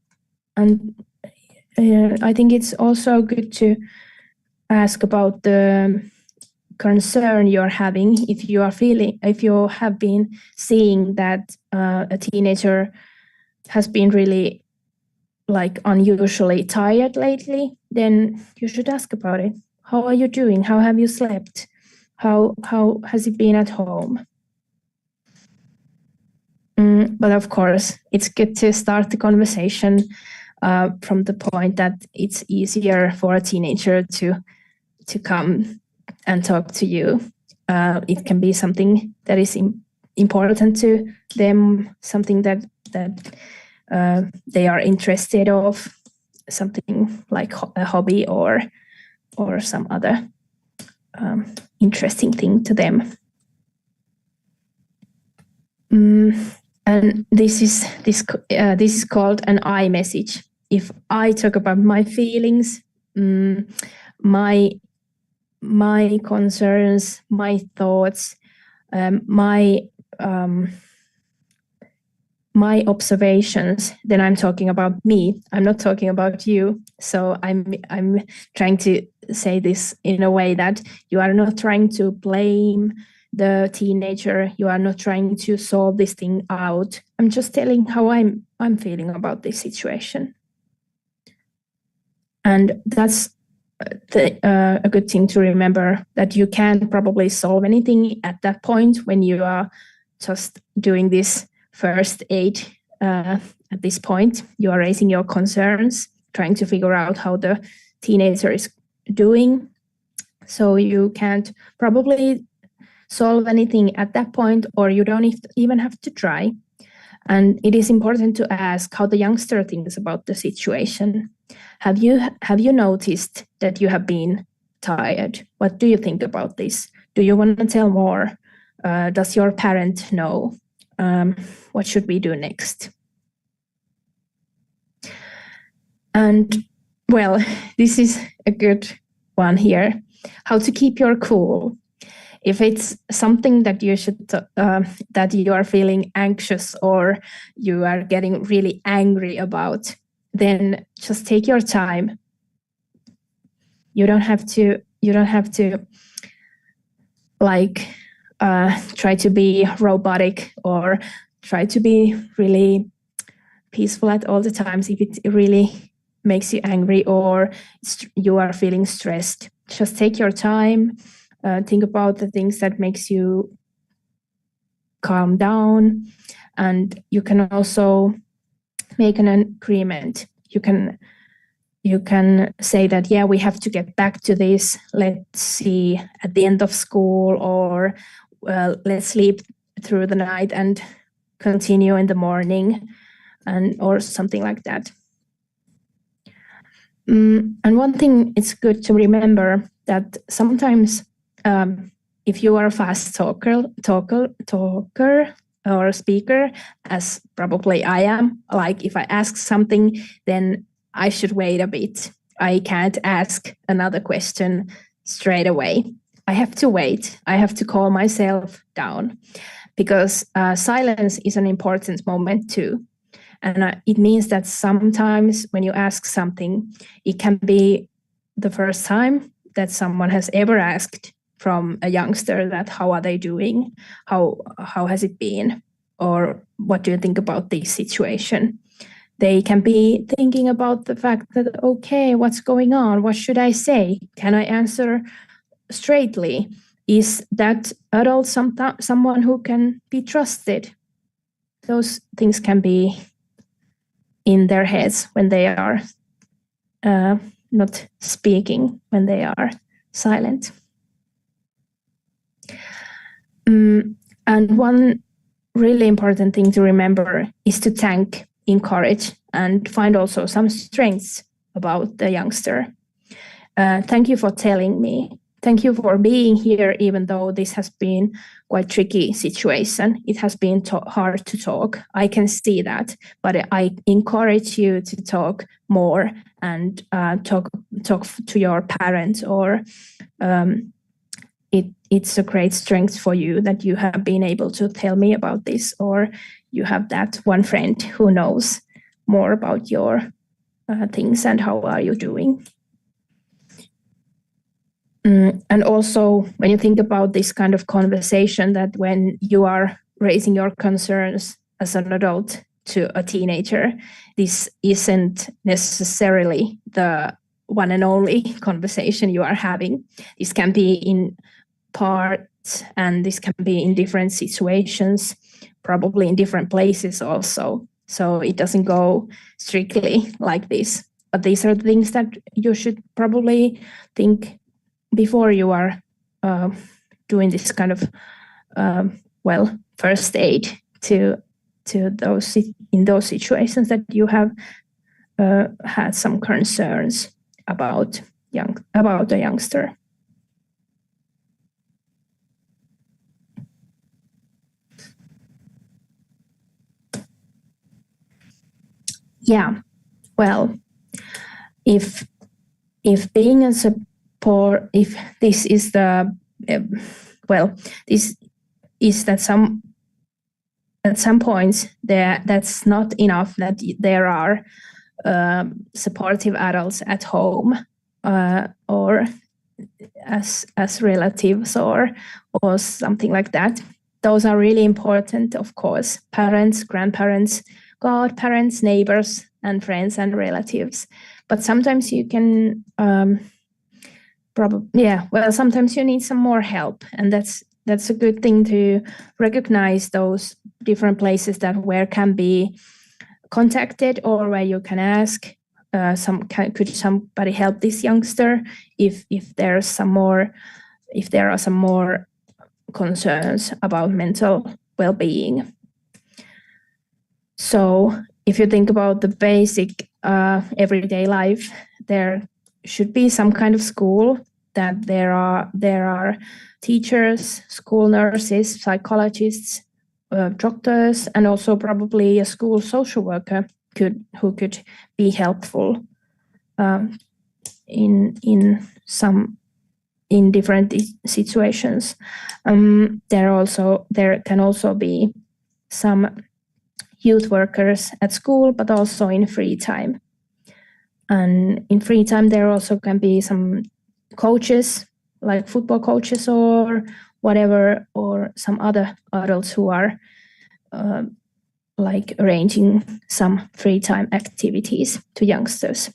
I think it's also good to ask about the concern you're having. If you have been seeing that a teenager has been really like unusually tired lately, then you should ask about it. How are you doing? How have you slept? How has it been at home? But of course, it's good to start the conversation from the point that it's easier for a teenager to come and talk to you. It can be something that is important to them, something that they are interested of, something like a hobby or some other interesting thing to them. And this is called an I message. If I talk about my feelings, my concerns, my thoughts, my observations, then I'm talking about me. I'm not talking about you. So I'm trying to say this in a way that you are not trying to blame the teenager. You are not trying to solve this thing out. I'm just telling how I'm feeling about this situation. And that's a good thing to remember, that you can't probably solve anything at that point when you are just doing this first aid. At this point, you are raising your concerns, trying to figure out how the teenager is doing. So you can't probably solve anything at that point, or you don't even have to try. And it is important to ask how the youngster thinks about the situation. Have you noticed that you have been tired? What do you think about this? Do you want to tell more? Does your parent know? What should we do next? And well, this is a good one here. How to keep your cool. If it's something that you should that you are feeling anxious or you are getting really angry about, then just take your time. You don't have to like try to be robotic or try to be really peaceful at all the times if it really makes you angry or you are feeling stressed. Just take your time. Think about the things that makes you calm down, and you can also make an agreement. You can say that, yeah, we have to get back to this. Let's see at the end of school, or let's sleep through the night and continue in the morning, or something like that. And one thing it's good to remember that sometimes if you are a fast talker or a speaker, as probably I am, like if I ask something, then I should wait a bit. I can't ask another question straight away. I have to wait. I have to calm myself down, because silence is an important moment too. And it means that sometimes when you ask something, it can be the first time that someone has ever asked from a youngster that how are they doing, how has it been, or what do you think about this situation. They can be thinking about the fact that, okay, what's going on? What should I say? Can I answer straightly? Is that adult someone who can be trusted? Those things can be in their heads when they are not speaking, when they are silent. And one really important thing to remember is to thank, encourage, and find also some strengths about the youngster. Thank you for telling me. Thank you for being here, even though this has been quite tricky situation. It has been hard to talk. I can see that, but I encourage you to talk more and talk to your parents, or it's a great strength for you that you have been able to tell me about this, or you have that one friend who knows more about your things and how are you doing. And also, when you think about this kind of conversation, that when you are raising your concerns as an adult to a teenager, this isn't necessarily the one and only conversation you are having. This can be in parts, and this can be in different situations, probably in different places also. So it doesn't go strictly like this. But these are things that you should probably think before you are doing this kind of first aid to those in those situations that you have had some concerns about a youngster. Yeah, well, if being a support, if this is the this is that some at some points that's not enough that there are supportive adults at home or as relatives or something like that. Those are really important, of course. Parents, grandparents, godparents, neighbors, and friends and relatives. But sometimes you can sometimes you need some more help, and that's a good thing to recognize those different places that where can be contacted or where you can ask could somebody help this youngster if there are some more concerns about mental well-being. So if you think about the basic everyday life, there should be some kind of school, that there are teachers, school nurses, psychologists, doctors, and also probably a school social worker who could be helpful in different situations. There can also be some youth workers at school, but also in free time. And in free time, there also can be some coaches, like football coaches or whatever, or some other adults who are like arranging some free time activities to youngsters.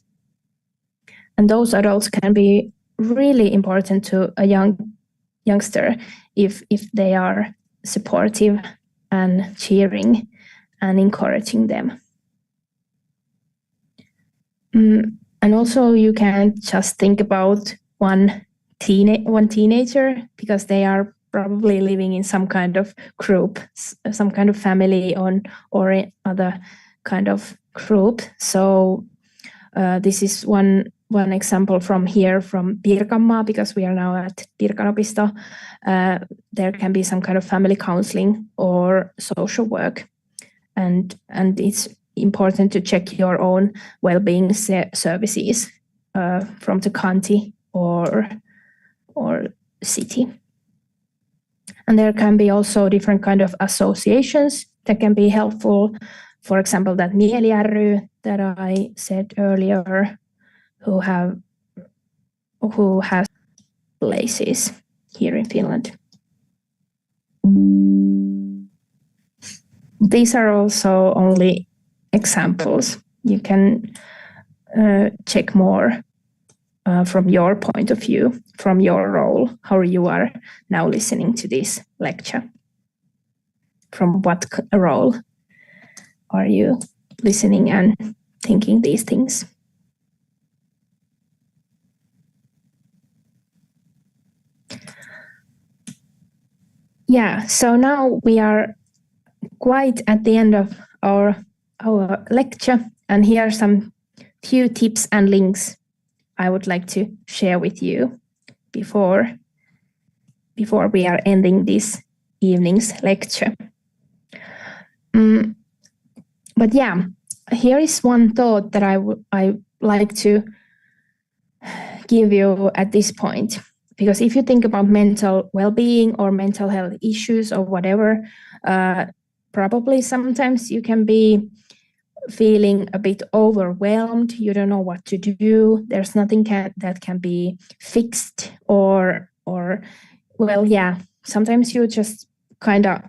And those adults can be really important to a youngster if they are supportive and cheering and encouraging them. And also you can't just think about one teenager, because they are probably living in some kind of group, some kind of family or other kind of group. So this is one example from Pirkanmaa, because we are now at Pirkan opisto. There can be some kind of family counseling or social work, and it's important to check your own well-being services from the county or city. And there can be also different kind of associations that can be helpful. For example, that Mieli ry that I said earlier, who has places here in Finland. These are also only examples. You can check more from your point of view, from your role, how you are now listening to this lecture. From what role are you listening and thinking these things? Yeah, so now we are quite at the end of our lecture, and here are some few tips and links I would like to share with you before we are ending this evening's lecture. But yeah, here is one thought that I like to give you at this point. Because if you think about mental well-being or mental health issues or whatever, probably sometimes you can be feeling a bit overwhelmed. You don't know what to do. There's nothing that can be fixed or well, yeah. Sometimes you just kind of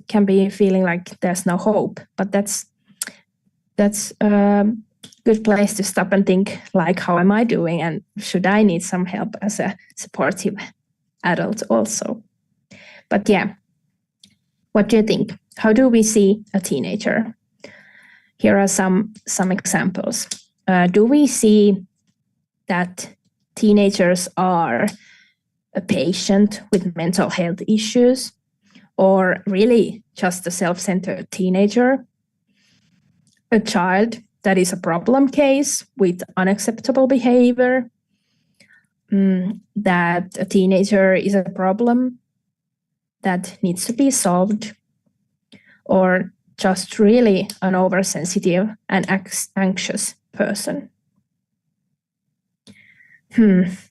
can be feeling like there's no hope. But that's a good place to stop and think, like, how am I doing, and should I need some help as a supportive adult also? But yeah, what do you think? How do we see a teenager? Here are some examples. Do we see that teenagers are a patient with mental health issues, or really just a self-centered teenager? A child that is a problem case with unacceptable behavior? That a teenager is a problem that needs to be solved? Or just really an oversensitive and anxious person?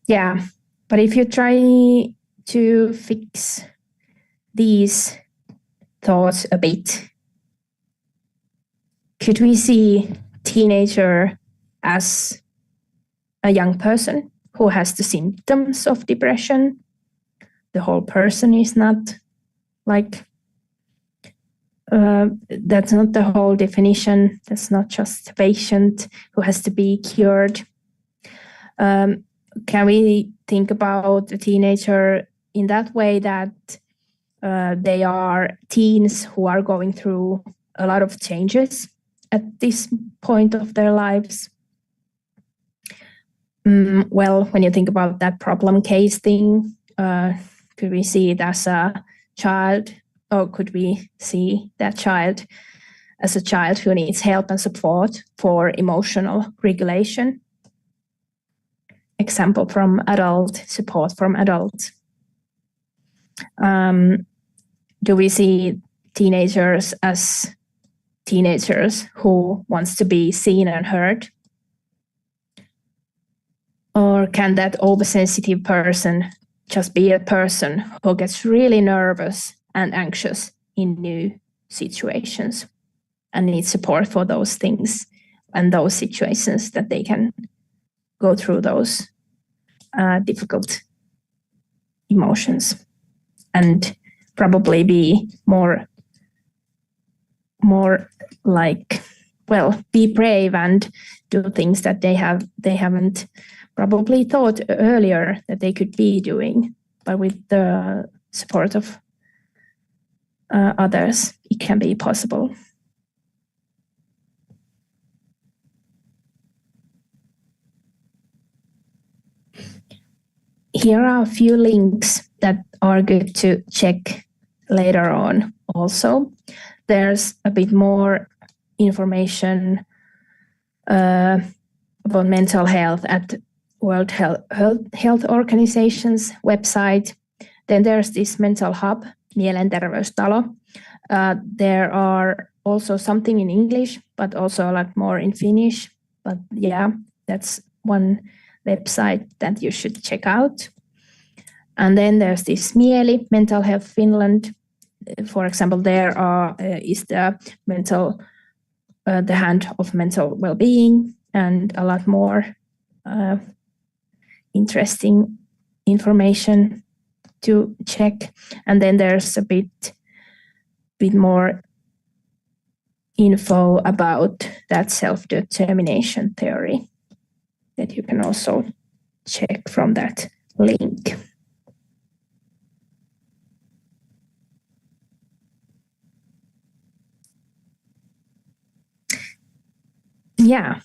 Yeah, but if you try to fix these thoughts a bit, could we see teenager as a young person who has the symptoms of depression? The whole person is not like, that's not the whole definition. That's not just a patient who has to be cured. Can we think about a teenager in that way, that they are teens who are going through a lot of changes at this point of their lives? Well, when you think about that problem case thing, could we see it as a child, or could we see that child as a child who needs help and support for emotional regulation? Example from adult, support from adults. Do we see teenagers as teenagers who wants to be seen and heard? Or can that oversensitive person just be a person who gets really nervous and anxious in new situations and needs support for those things and those situations, that they can go through those difficult emotions and probably be more like, well, be brave and do things that they haven't probably thought earlier that they could be doing, but with the support of others, it can be possible. Here are a few links that are good to check later on also. There's a bit more information about mental health at World Health Organization's website. Then there's this mental hub, Mielenterveystalo. There are also something in English, but also a lot more in Finnish. But yeah, that's one website that you should check out. And then there's this Mieli, Mental Health Finland. For example, there is the hand of mental well-being, and a lot more interesting information to check. And then there's a bit more info about that self-determination theory that you can also check from that link. Yeah,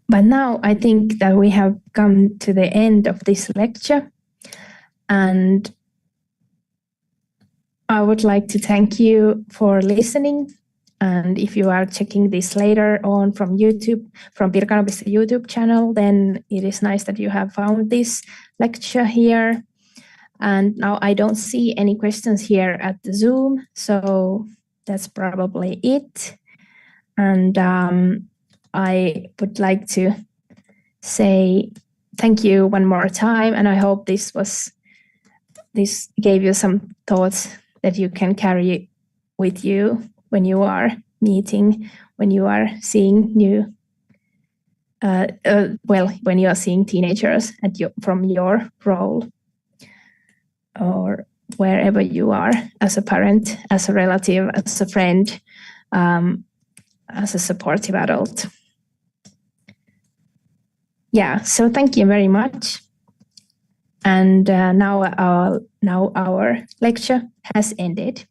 but now I think that we have come to the end of this lecture, and I would like to thank you for listening. And if you are checking this later on from YouTube, from Pirkan Opisto YouTube channel, then it is nice that you have found this lecture here. And now I don't see any questions here at the Zoom, so that's probably it. And I would like to say thank you one more time, and I hope this gave you some thoughts that you can carry with you when you are meeting, when you are seeing when you are seeing teenagers from your role, or wherever you are, as a parent, as a relative, as a friend, as a supportive adult. Yeah, so thank you very much. And now our lecture has ended.